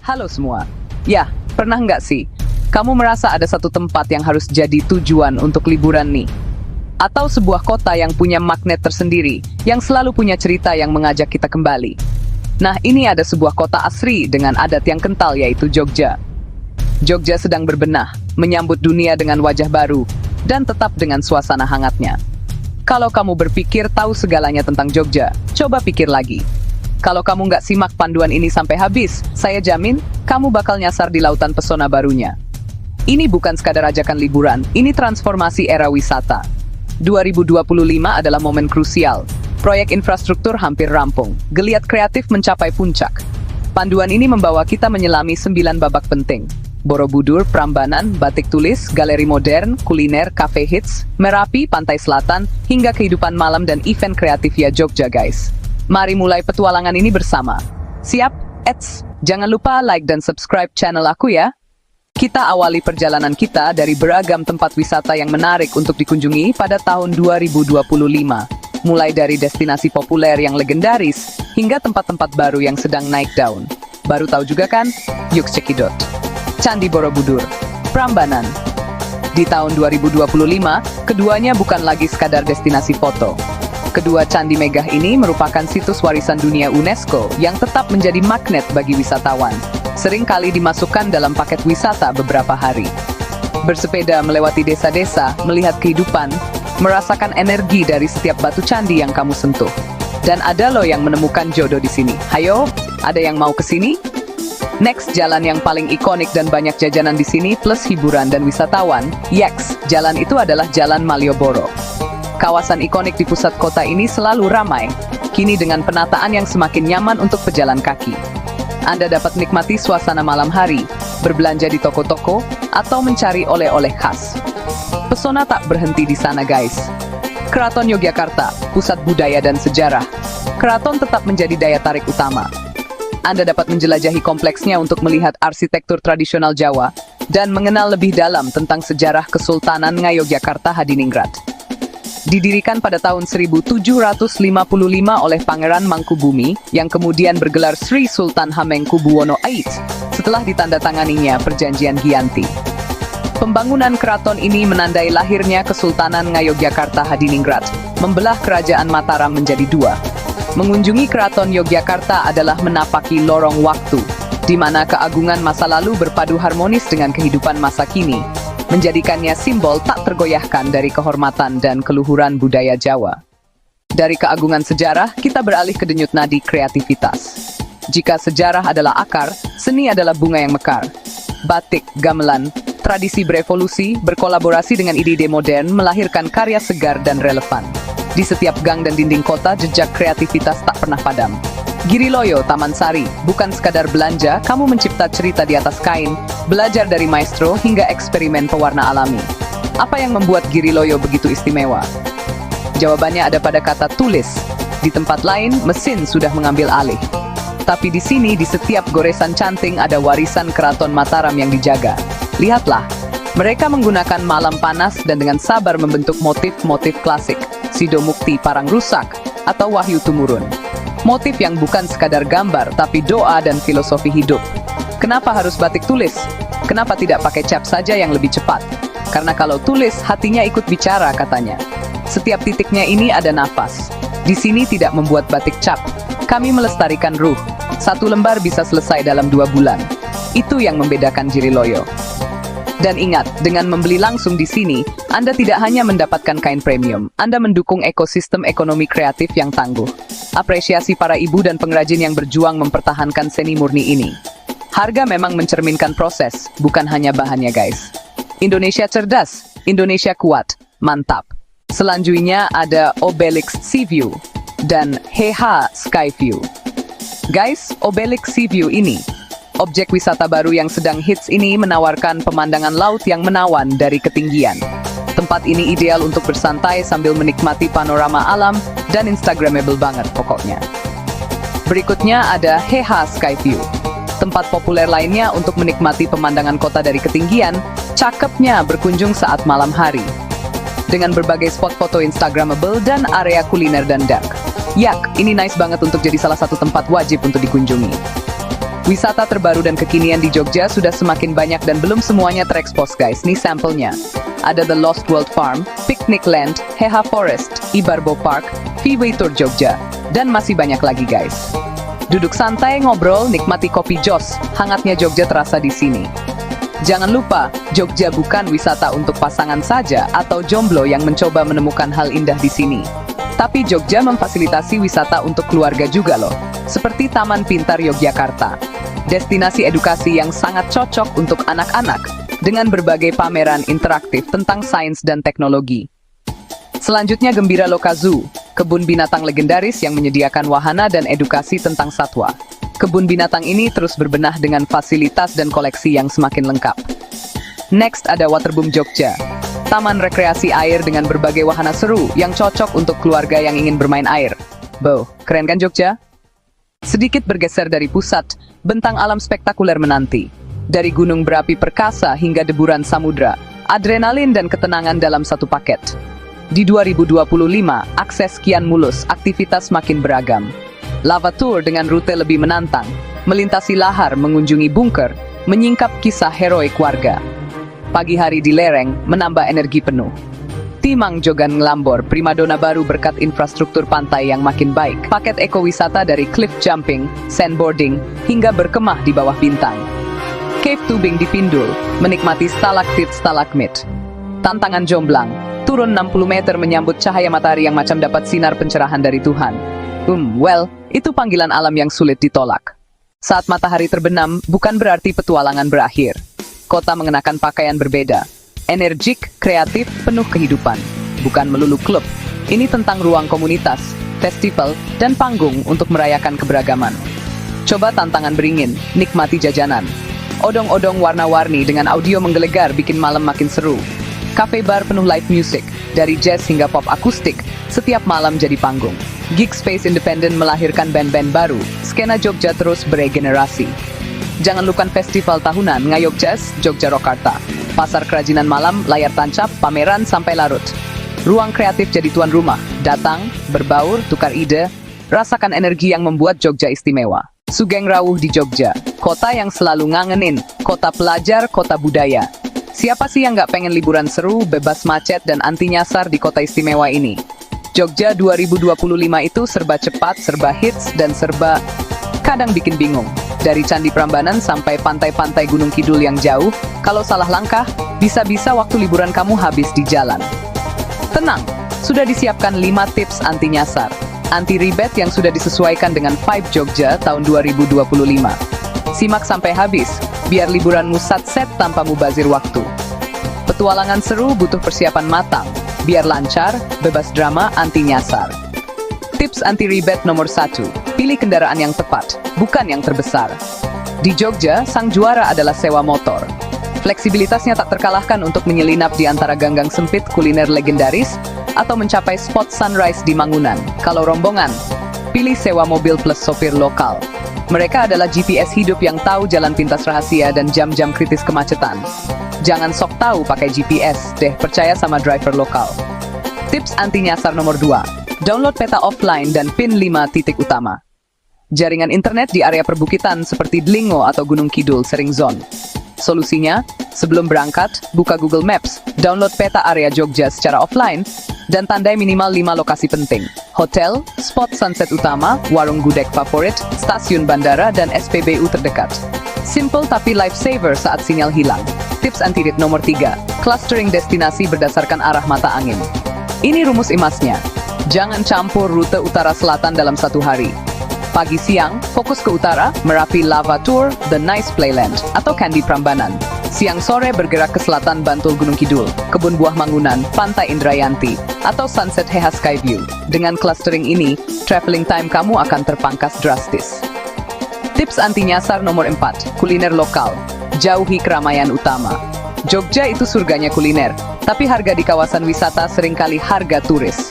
Halo semua. Ya, pernah nggak sih? Kamu merasa ada satu tempat yang harus jadi tujuan untuk liburan nih? Atau sebuah kota yang punya magnet tersendiri, yang selalu punya cerita yang mengajak kita kembali. Nah, ini ada sebuah kota asri dengan adat yang kental, yaitu Jogja. Jogja sedang berbenah, menyambut dunia dengan wajah baru, dan tetap dengan suasana hangatnya. Kalau kamu berpikir tahu segalanya tentang Jogja, coba pikir lagi. Kalau kamu nggak simak panduan ini sampai habis, saya jamin, kamu bakal nyasar di lautan pesona barunya. Ini bukan sekadar ajakan liburan, ini transformasi era wisata. 2025 adalah momen krusial. Proyek infrastruktur hampir rampung, geliat kreatif mencapai puncak. Panduan ini membawa kita menyelami 9 babak penting. Borobudur, Prambanan, batik tulis, galeri modern, kuliner, cafe hits, Merapi, pantai selatan, hingga kehidupan malam dan event kreatif ya Jogja guys. Mari mulai petualangan ini bersama. Siap? Jangan lupa like dan subscribe channel aku ya. Kita awali perjalanan kita dari beragam tempat wisata yang menarik untuk dikunjungi pada tahun 2025. Mulai dari destinasi populer yang legendaris, hingga tempat-tempat baru yang sedang naik daun. Baru tahu juga kan? Yuk cekidot. Candi Borobudur, Prambanan. Di tahun 2025, keduanya bukan lagi sekadar destinasi foto. Kedua candi megah ini merupakan situs warisan dunia UNESCO yang tetap menjadi magnet bagi wisatawan. Sering kali dimasukkan dalam paket wisata beberapa hari. Bersepeda melewati desa-desa, melihat kehidupan, merasakan energi dari setiap batu candi yang kamu sentuh. Dan ada loh yang menemukan jodoh di sini. Hayo, ada yang mau ke sini? Next, jalan yang paling ikonik dan banyak jajanan di sini plus hiburan dan wisatawan. Yeks, jalan itu adalah Jalan Malioboro. Kawasan ikonik di pusat kota ini selalu ramai, kini dengan penataan yang semakin nyaman untuk pejalan kaki. Anda dapat menikmati suasana malam hari, berbelanja di toko-toko, atau mencari oleh-oleh khas. Pesona tak berhenti di sana guys. Keraton Yogyakarta, pusat budaya dan sejarah. Keraton tetap menjadi daya tarik utama. Anda dapat menjelajahi kompleksnya untuk melihat arsitektur tradisional Jawa, dan mengenal lebih dalam tentang sejarah Kesultanan Ngayogyakarta Hadiningrat. Didirikan pada tahun 1755 oleh Pangeran Mangkubumi, yang kemudian bergelar Sri Sultan Hamengkubuwono VIII, setelah ditandatanganinya Perjanjian Giyanti. Pembangunan keraton ini menandai lahirnya Kesultanan Ngayogyakarta Hadiningrat, membelah Kerajaan Mataram menjadi dua. Mengunjungi Keraton Yogyakarta adalah menapaki lorong waktu, di mana keagungan masa lalu berpadu harmonis dengan kehidupan masa kini, menjadikannya simbol tak tergoyahkan dari kehormatan dan keluhuran budaya Jawa. Dari keagungan sejarah, kita beralih ke denyut nadi kreativitas. Jika sejarah adalah akar, seni adalah bunga yang mekar. Batik, gamelan, tradisi berevolusi, berkolaborasi dengan ide-ide modern, melahirkan karya segar dan relevan. Di setiap gang dan dinding kota, jejak kreativitas tak pernah padam. Giriloyo, Taman Sari, bukan sekadar belanja, kamu mencipta cerita di atas kain, belajar dari maestro hingga eksperimen pewarna alami. Apa yang membuat Giriloyo begitu istimewa? Jawabannya ada pada kata tulis. Di tempat lain, mesin sudah mengambil alih. Tapi di sini, di setiap goresan canting ada warisan Keraton Mataram yang dijaga. Lihatlah, mereka menggunakan malam panas dan dengan sabar membentuk motif-motif klasik, Sidomukti Parang Rusak, atau Wahyu Tumurun. Motif yang bukan sekadar gambar, tapi doa dan filosofi hidup. Kenapa harus batik tulis? Kenapa tidak pakai cat saja yang lebih cepat? Karena kalau tulis, hatinya ikut bicara katanya. Setiap titiknya ini ada nafas. Di sini tidak membuat batik cap. Kami melestarikan ruh. Satu lembar bisa selesai dalam 2 bulan. Itu yang membedakan Giriloyo. Dan ingat, dengan membeli langsung di sini, Anda tidak hanya mendapatkan kain premium, Anda mendukung ekosistem ekonomi kreatif yang tangguh. Apresiasi para ibu dan pengrajin yang berjuang mempertahankan seni murni ini. Harga memang mencerminkan proses, bukan hanya bahannya guys. Indonesia cerdas, Indonesia kuat, mantap. Selanjutnya ada Obelix Sea View dan HH Sky View. Guys, Obelix Sea View ini, objek wisata baru yang sedang hits ini menawarkan pemandangan laut yang menawan dari ketinggian. Tempat ini ideal untuk bersantai sambil menikmati panorama alam dan instagramable banget pokoknya. Berikutnya ada HH Sky View. Tempat populer lainnya untuk menikmati pemandangan kota dari ketinggian, cakepnya berkunjung saat malam hari. Dengan berbagai spot foto instagramable dan area kuliner dan dak. Yak, ini nice banget untuk jadi salah satu tempat wajib untuk dikunjungi. Wisata terbaru dan kekinian di Jogja sudah semakin banyak dan belum semuanya terekspos guys. Nih sampelnya. Ada The Lost World Farm, Picnic Land, Heha Forest, Ibarbo Park, Freeway Tour Jogja, dan masih banyak lagi guys. Duduk santai, ngobrol, nikmati kopi jos, hangatnya Jogja terasa di sini. Jangan lupa, Jogja bukan wisata untuk pasangan saja atau jomblo yang mencoba menemukan hal indah di sini. Tapi Jogja memfasilitasi wisata untuk keluarga juga loh, seperti Taman Pintar Yogyakarta. Destinasi edukasi yang sangat cocok untuk anak-anak, dengan berbagai pameran interaktif tentang sains dan teknologi. Selanjutnya Gembira Loka Zoo, kebun binatang legendaris yang menyediakan wahana dan edukasi tentang satwa. Kebun binatang ini terus berbenah dengan fasilitas dan koleksi yang semakin lengkap. Next ada Waterboom Jogja, taman rekreasi air dengan berbagai wahana seru yang cocok untuk keluarga yang ingin bermain air. Bow, keren kan Jogja? Sedikit bergeser dari pusat, bentang alam spektakuler menanti. Dari gunung berapi perkasa hingga deburan samudra, adrenalin dan ketenangan dalam satu paket. Di 2025, akses kian mulus, aktivitas makin beragam. Lava Tour dengan rute lebih menantang, melintasi lahar, mengunjungi bunker, menyingkap kisah heroik warga. Pagi hari di lereng, menambah energi penuh. Timang Jogan Ngelambor, primadona baru berkat infrastruktur pantai yang makin baik. Paket ekowisata dari cliff jumping, sandboarding, hingga berkemah di bawah bintang. Cave tubing di Pindul, menikmati stalaktit stalagmit. Tantangan jomblang, turun 60 meter menyambut cahaya matahari yang macam dapat sinar pencerahan dari Tuhan. Itu panggilan alam yang sulit ditolak. Saat matahari terbenam, bukan berarti petualangan berakhir. Kota mengenakan pakaian berbeda. Energik, kreatif, penuh kehidupan. Bukan melulu klub. Ini tentang ruang komunitas, festival, dan panggung untuk merayakan keberagaman. Coba tantangan beringin, nikmati jajanan. Odong-odong warna-warni dengan audio menggelegar bikin malam makin seru. Cafe bar penuh live music, dari jazz hingga pop akustik, setiap malam jadi panggung. Gig Space Independent melahirkan band-band baru, skena Jogja terus beregenerasi. Jangan lupakan festival tahunan Ngayog Jazz, Jogja Rokarta. Pasar kerajinan malam, layar tancap, pameran sampai larut. Ruang kreatif jadi tuan rumah, datang, berbaur, tukar ide, rasakan energi yang membuat Jogja istimewa. Sugeng Rawuh di Jogja, kota yang selalu ngangenin, kota pelajar, kota budaya. Siapa sih yang nggak pengen liburan seru, bebas macet, dan anti nyasar di kota istimewa ini? Jogja 2025 itu serba cepat, serba hits, dan serba kadang bikin bingung. Dari Candi Prambanan sampai pantai-pantai Gunung Kidul yang jauh, kalau salah langkah, bisa-bisa waktu liburan kamu habis di jalan. Tenang, sudah disiapkan 5 tips anti nyasar. Anti ribet yang sudah disesuaikan dengan vibe Jogja tahun 2025. Simak sampai habis, biar liburanmu satset tanpa mubazir waktu. Petualangan seru butuh persiapan matang, biar lancar, bebas drama, anti nyasar. Tips anti ribet nomor 1, pilih kendaraan yang tepat, bukan yang terbesar. Di Jogja, sang juara adalah sewa motor. Fleksibilitasnya tak terkalahkan untuk menyelinap di antara ganggang sempit kuliner legendaris atau mencapai spot sunrise di Mangunan. Kalau rombongan, pilih sewa mobil plus sopir lokal. Mereka adalah GPS hidup yang tahu jalan pintas rahasia dan jam-jam kritis kemacetan. Jangan sok tahu pakai GPS, deh percaya sama driver lokal. Tips anti nyasar nomor 2, download peta offline dan pin 5 titik utama. Jaringan internet di area perbukitan seperti Dlingo atau Gunung Kidul sering zone. Solusinya, sebelum berangkat, buka Google Maps, download peta area Jogja secara offline, dan tandai minimal 5 lokasi penting. Hotel, spot sunset utama, warung gudeg favorit, stasiun bandara, dan SPBU terdekat. Simple tapi lifesaver saat sinyal hilang. Tips anti-rit nomor 3, clustering destinasi berdasarkan arah mata angin. Ini rumus emasnya. Jangan campur rute utara-selatan dalam satu hari. Pagi siang, fokus ke utara, Merapi Lava Tour, The Nice Playland, atau Candi Prambanan. Siang sore bergerak ke selatan Bantul Gunung Kidul, Kebun Buah Mangunan, Pantai Indrayanti, atau Sunset Heha Skyview. Dengan clustering ini, traveling time kamu akan terpangkas drastis. Tips anti nyasar nomor 4, kuliner lokal. Jauhi keramaian utama. Jogja itu surganya kuliner, tapi harga di kawasan wisata seringkali harga turis.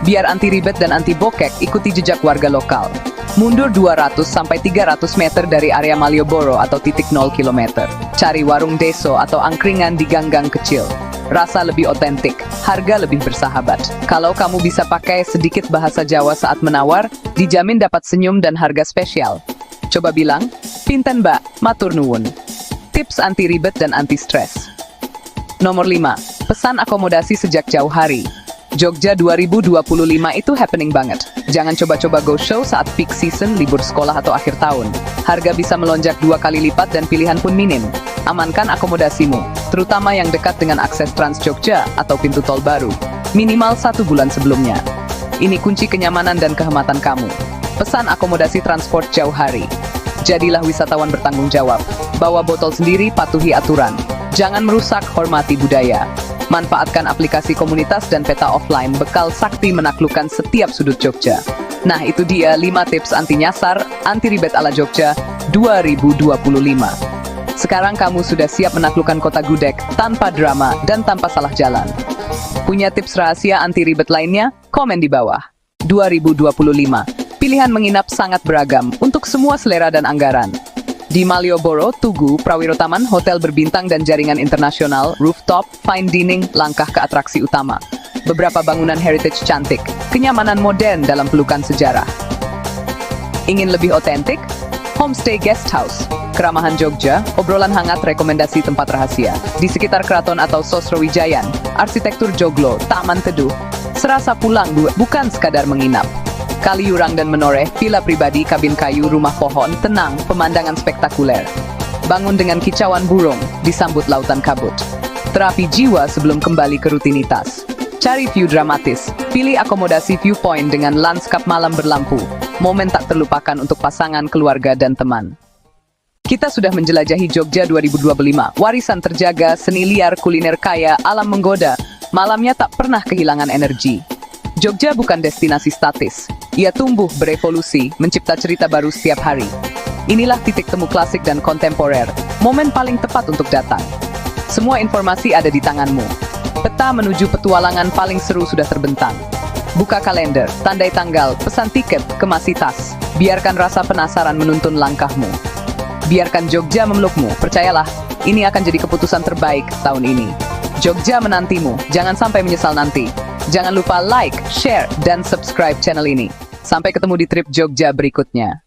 Biar anti ribet dan anti bokek, ikuti jejak warga lokal. Mundur 200-300 meter dari area Malioboro atau titik 0 km. Cari warung deso atau angkringan di gang-gang kecil. Rasa lebih otentik, harga lebih bersahabat. Kalau kamu bisa pakai sedikit bahasa Jawa saat menawar, dijamin dapat senyum dan harga spesial. Coba bilang, Pinten Mbak, matur nuwun. Tips anti ribet dan anti stres. Nomor 5. Pesan akomodasi sejak jauh hari. Jogja 2025 itu happening banget. Jangan coba-coba go show saat peak season, libur sekolah atau akhir tahun. Harga bisa melonjak 2 kali lipat dan pilihan pun minim. Amankan akomodasimu, terutama yang dekat dengan akses Trans Jogja atau pintu tol baru. Minimal 1 bulan sebelumnya. Ini kunci kenyamanan dan kehematan kamu. Pesan akomodasi transport jauh hari. Jadilah wisatawan bertanggung jawab. Bawa botol sendiri, patuhi aturan. Jangan merusak, hormati budaya. Manfaatkan aplikasi komunitas dan peta offline, bekal sakti menaklukkan setiap sudut Jogja. Nah, itu dia 5 tips anti nyasar, anti ribet ala Jogja 2025. Sekarang kamu sudah siap menaklukkan kota gudeg tanpa drama dan tanpa salah jalan. Punya tips rahasia anti ribet lainnya? Komen di bawah. 2025. Pilihan menginap sangat beragam untuk semua selera dan anggaran. Di Malioboro, Tugu, Prawirotaman, hotel berbintang dan jaringan internasional, rooftop, fine dining, langkah ke atraksi utama. Beberapa bangunan heritage cantik, kenyamanan modern dalam pelukan sejarah. Ingin lebih otentik? Homestay Guest House, keramahan Jogja, obrolan hangat, rekomendasi tempat rahasia. Di sekitar keraton atau Sosrowijayan, arsitektur joglo, taman teduh. Serasa pulang, bukan sekadar menginap. Kaliurang dan menoreh, villa pribadi, kabin kayu, rumah pohon, tenang, pemandangan spektakuler. Bangun dengan kicauan burung, disambut lautan kabut. Terapi jiwa sebelum kembali ke rutinitas. Cari view dramatis, pilih akomodasi viewpoint dengan lanskap malam berlampu. Momen tak terlupakan untuk pasangan, keluarga, dan teman. Kita sudah menjelajahi Jogja 2025, warisan terjaga, seni liar, kuliner kaya, alam menggoda. Malamnya tak pernah kehilangan energi. Jogja bukan destinasi statis. Ia tumbuh, berevolusi, mencipta cerita baru setiap hari. Inilah titik temu klasik dan kontemporer, momen paling tepat untuk datang. Semua informasi ada di tanganmu. Peta menuju petualangan paling seru sudah terbentang. Buka kalender, tandai tanggal, pesan tiket, kemasi tas. Biarkan rasa penasaran menuntun langkahmu. Biarkan Jogja memelukmu, percayalah, ini akan jadi keputusan terbaik tahun ini. Jogja menantimu, jangan sampai menyesal nanti. Jangan lupa like, share, dan subscribe channel ini. Sampai ketemu di trip Jogja berikutnya.